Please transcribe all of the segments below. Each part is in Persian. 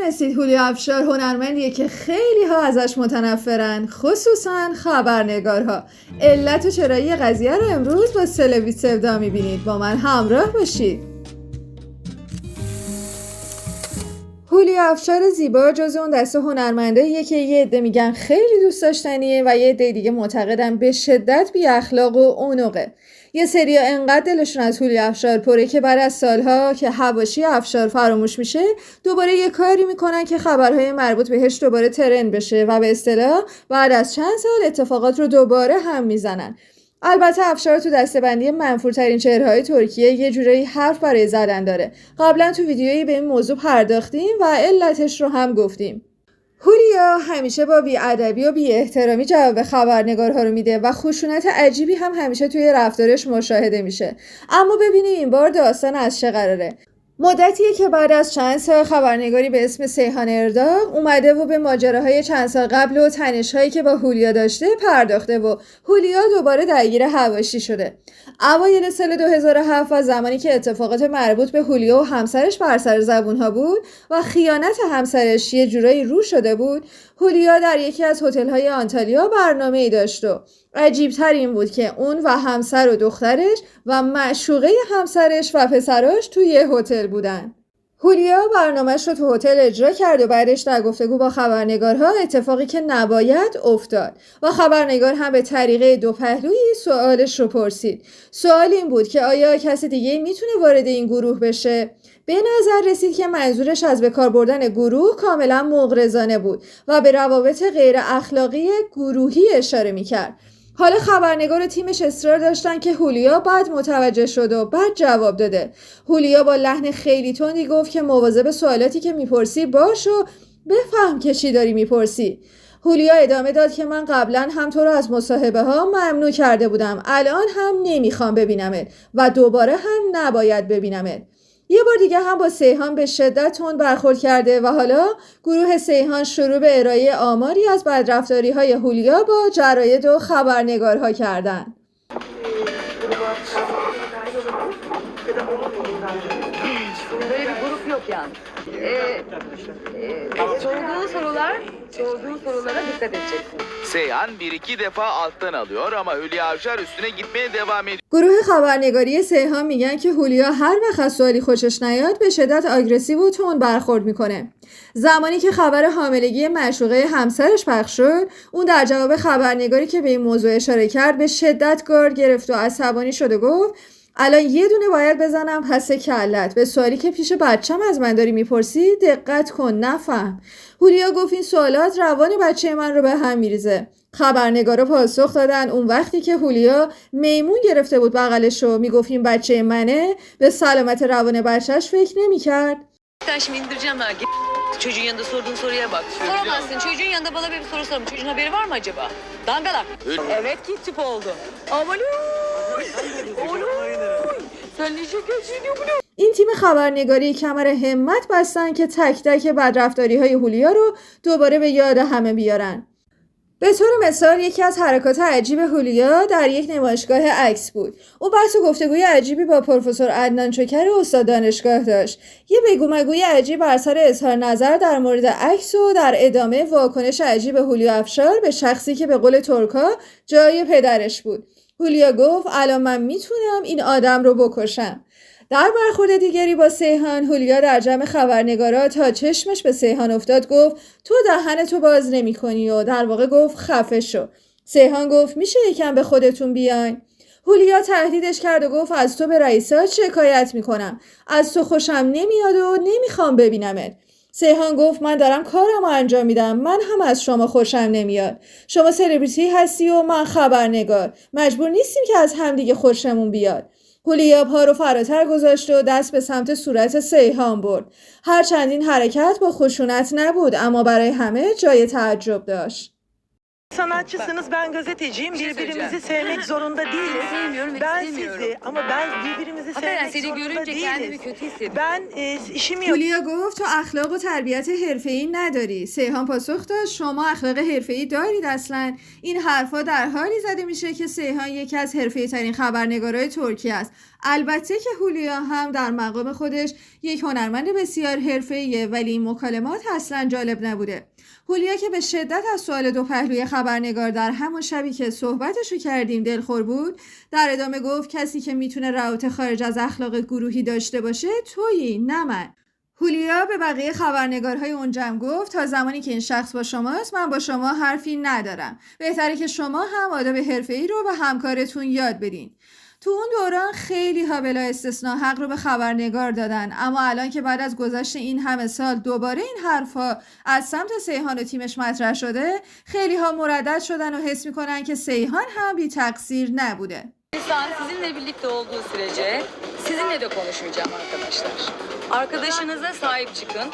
میدونستید هولیا افشار هنرمندیه که خیلی ها ازش متنفرن، خصوصا خبرنگارها؟ علت و چرایی قضیه رو امروز با سلوی سودا میبینید. با من همراه باشید. هولیا افشار زیبا جز اون دسته هنرمنداییه که یه عده میگن خیلی دوست داشتنیه و یه عده دیگه معتقدن به شدت بی اخلاق و عنقه. یه سریا انقدر دلشون از هولیا افشار پره که بعد از سالها که حواشی افشار فراموش میشه دوباره یه کاری میکنن که خبرهای مربوط بهش دوباره ترند بشه و به اصطلاح بعد از چند سال اتفاقات رو دوباره هم میزنن. البته افشار تو دسته‌بندی منفورترین چهره‌های ترکیه یه جورایی حرف برای زدن داره. قبلا تو ویدیویی به این موضوع پرداختیم و علتش رو هم گفتیم. هولیا همیشه با بی‌ادبی و بی‌احترامی جواب خبرنگارها رو میده و خشونت عجیبی هم همیشه توی رفتارش مشاهده میشه. اما ببینیم این بار داستان از چه قراره. مدتیه که بعد از چند سال خبرنگاری به اسم سیحان ارداغ اومده و به ماجراهای چند سال قبل و تنش‌هایی که با هولیا داشته پرداخته و هولیا دوباره درگیر حواشی شده. اوایل سال 2007 و زمانی که اتفاقات مربوط به هولیا و همسرش بر سر زبونها بود و خیانت همسرش یه جورایی رو شده بود، هولیا در یکی از هتل‌های آنتالیا برنامه‌ای داشت و عجیب‌تر این بود که اون و همسر و دخترش و معشوقه همسرش و پسراش توی یه هتل بودن. هولیا برنامه‌اش رو تو هتل اجرا کرد و بعدش در گفتگو با خبرنگارها اتفاقی که نباید افتاد و خبرنگار هم به طریقه دو پهلویی سوالش رو پرسید. سوال این بود که آیا کسی دیگه میتونه وارد این گروه بشه؟ به نظر رسید که منظورش از به کار بردن گروه کاملا مغرضانه بود و به روابط غیر اخلاقی گروهی اشاره میکرد. حالا خبرنگار و تیمش اصرار داشتن که هولیا بعد متوجه شد و بعد جواب داده. هولیا با لحن خیلی تندی گفت که مواظب سوالاتی که میپرسی باش و بفهم که چی داری میپرسی. هولیا ادامه داد که من قبلا هم تو رو از مصاحبه ها ممنوع کرده بودم، الان هم نمیخوام ببینمت و دوباره هم نباید ببینمت. یه بار دیگه هم با سیحان به شدت تند برخورد کرده و حالا گروه سیحان شروع به ارائه آماری از بدرفتاری‌های هولیا با جراید و خبرنگارها کردن. Sorduğun sorulara dikkat edeceksin. Seyhan bir iki defa alttan alıyor ama Hülya Avşar üstüne gitmeye devam ediyor. گروه خبرنگاری سیحان میگن که هولیا هر وقت از سوالی خوشش نیاد به شدت آگرسیو و تند برخورد میکنه. زمانی که خبر حاملگی معشوقه همسرش پخش شد، اون در جواب خبرنگاری که به این موضوع اشاره کرد به شدت گارد گرفت و عصبانی شد و گفت الان یه دونه باید بزنم پس کلت. به سوالی که پیش بچم از من داری میپرسی دقت کن، نفهم. هولیا گفت این سوالات روان بچه من رو به هم میریزه. خبرنگارا پاسخ دادن اون وقتی که هولیا میمون گرفته بود بغلشو میگفت این بچه منه به سلامت روان بچهش فکر نمیکرد. Ben şimdi indireceğim ha. Çocuğun yanında sorduğun soruya bak. Soramazsın. Çocuğun yanında bana bir soru sorma. Çocuğun haberi var mı acaba? Dangalak. Evet ki tip oldu. Aman sen ne şekersin ya bunu? این تیم خبرنگاری کمر همت بستن که تک تک بدرفتاری‌های هولیا رو دوباره به یاد همه بیارن. به طور مثال یکی از حرکات عجیب هولیا در یک نمایشگاه عکس بود. او بحث و گفتگوی عجیبی با پروفسور عدنان چوکر استاد دانشگاه داشت. یه بگو مگوی عجیب بر سر اظهار نظر در مورد عکس و در ادامه واکنش عجیب هولیا افشار به شخصی که به قول ترکا جای پدرش بود. هولیا گفت الان من میتونم این آدم رو بکشم. در برخورد دیگری با سیحان، هولیا در جمع خبرنگارا تا چشمش به سیحان افتاد گفت تو دهنتو باز نمی کنی و در واقع گفت خفه شو. سیحان گفت میشه یکم به خودتون بیاین؟ هولیا تهدیدش کرد و گفت از تو به رئیسات شکایت میکنم، از تو خوشم نمیاد و نمیخوام ببینمت. سیحان گفت من دارم کارمو انجام میدم، من هم از شما خوشم نمیاد. شما سلبریتی هستی و من خبرنگار، مجبور نیستیم که از همدیگه خوشمون بیاد. هولیا پا رو فراتر گذاشت و دست به سمت صورت سیحان برد. هرچند این حرکت با خشونت نبود اما برای همه جای تعجب داشت. Sanatçısınız, ben gazeteciyim. Bir şey Birbirimizi söyleyeceğim. sevmek zorunda değiliz. Sevmiyorum ve Ben istemiyorum. sizi ama ben birbirimizi Hatta yani sevmek seni zorunda görünce kendimi değiliz. kötü hissediyorum. Ben işimi yapıyorum. هولیا گفت تو اخلاق و تربیت حرفه‌ای نداری. سیحان پاسخ داد شما اخلاق حرفه‌ای دارید اصلا. این حرفا در حالی زده میشه که سیحان یکی از حرفه‌ای ترین خبرنگارای ترکیه است. البته که هولیا هم در مقام خودش یک هنرمند بسیار حرفه‌ایه ولی این مکالمات اصلا جالب نبوده. هولیا که به شدت از سوال دو پهلوی خبرنگار در همون شبی که صحبتشو کردیم دلخور بود، در ادامه گفت کسی که میتونه روابط خارج از اخلاق گروهی داشته باشه تویی، نه من. هولیا به بقیه خبرنگارهای اون جمع گفت تا زمانی که این شخص با شماست من با شما حرفی ندارم. بهتره که شما هم آداب حرفه‌ای رو به همکارتون یاد بدین. تو اون دوران خیلی ها بلا استثنا حق رو به خبرنگار دادن، اما الان که بعد از گذشت این همه سال دوباره این حرفا از سمت سیحان و تیمش مطرح şöyle خیلی ها مردد شدن و حس میکنن که سیحان هم بی تقصیر نبوده. İnsan sizinle birlikte olduğu sürece sizinle de konuşmayacağım arkadaşlar. Arkadaşınıza sahip çıkın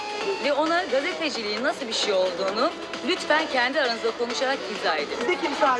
ve ona gazeteciliğin nasıl bir şey olduğunu lütfen kendi aranızda konuşarak izah edin.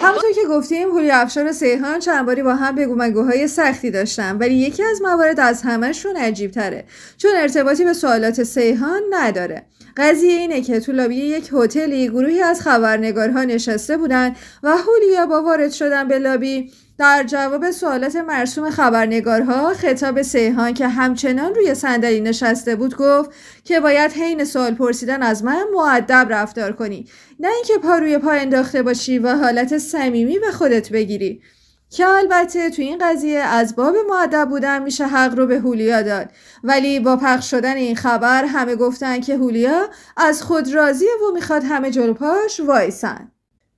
همونطور که گفتیم هولیا افشار و سیحان چند باری با هم بگو مگوهای سختی داشتن، ولی یکی از موارد از همه‌شون عجیب تره چون ارتباطی به سوالات سیحان نداره. قضیه اینه که تو لابی یک هتلی گروهی از خبرنگارها نشسته بودن و هولیا با وارد شدن به لابی در جواب سوالات مرسوم خبرنگارها خطاب سیحان که همچنان روی صندلی نشسته بود گفت که باید حین سوال پرسیدن از من مؤدب رفتار کنی، نه اینکه پا روی پا انداخته باشی و حالت صمیمی به خودت بگیری. که البته تو این قضیه از باب مؤدب بودن میشه حق رو به هولیا داد، ولی با پخش شدن این خبر همه گفتن که هولیا از خود راضیه و میخواد همه جلو پاش وایسن.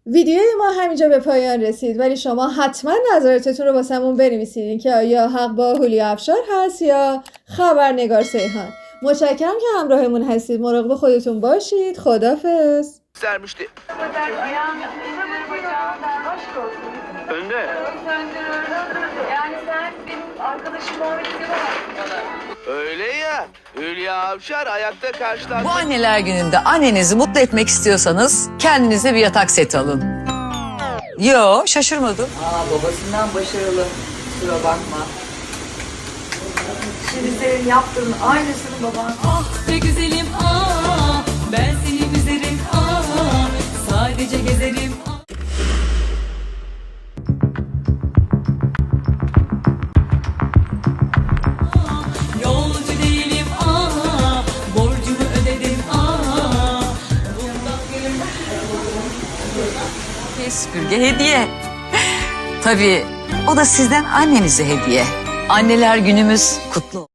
ویدیوی ما همینجا به پایان رسید، ولی شما حتما نظراتتون رو واسمون بنویسید که آیا حق با هولیا افشار هست یا خبرنگار سیحان. متشکرم که همراهمون هستید. مراقب خودتون باشید. خداحافظ. Sermişti. Önde. Yani sen benim arkadaşım olmak istemezsin. Öyle ya. Hülya Avşar ayakta karşılar. Bu anneler gününde annenizi mutlu etmek istiyorsanız kendinize bir yatak seti alın. Yo, şaşırmadım. Babasından başarılı. Kusura bakma. Şimdi senin yaptığın aynısını baban. Ah be güzelim ah, ben seni üzerim ah, sadece gezerim ah. Yolcu değilim ah, borcumu ödedim ah. Süpürge hediye. Tabii o da sizden annenize hediye. Anneler günümüz kutlu olsun.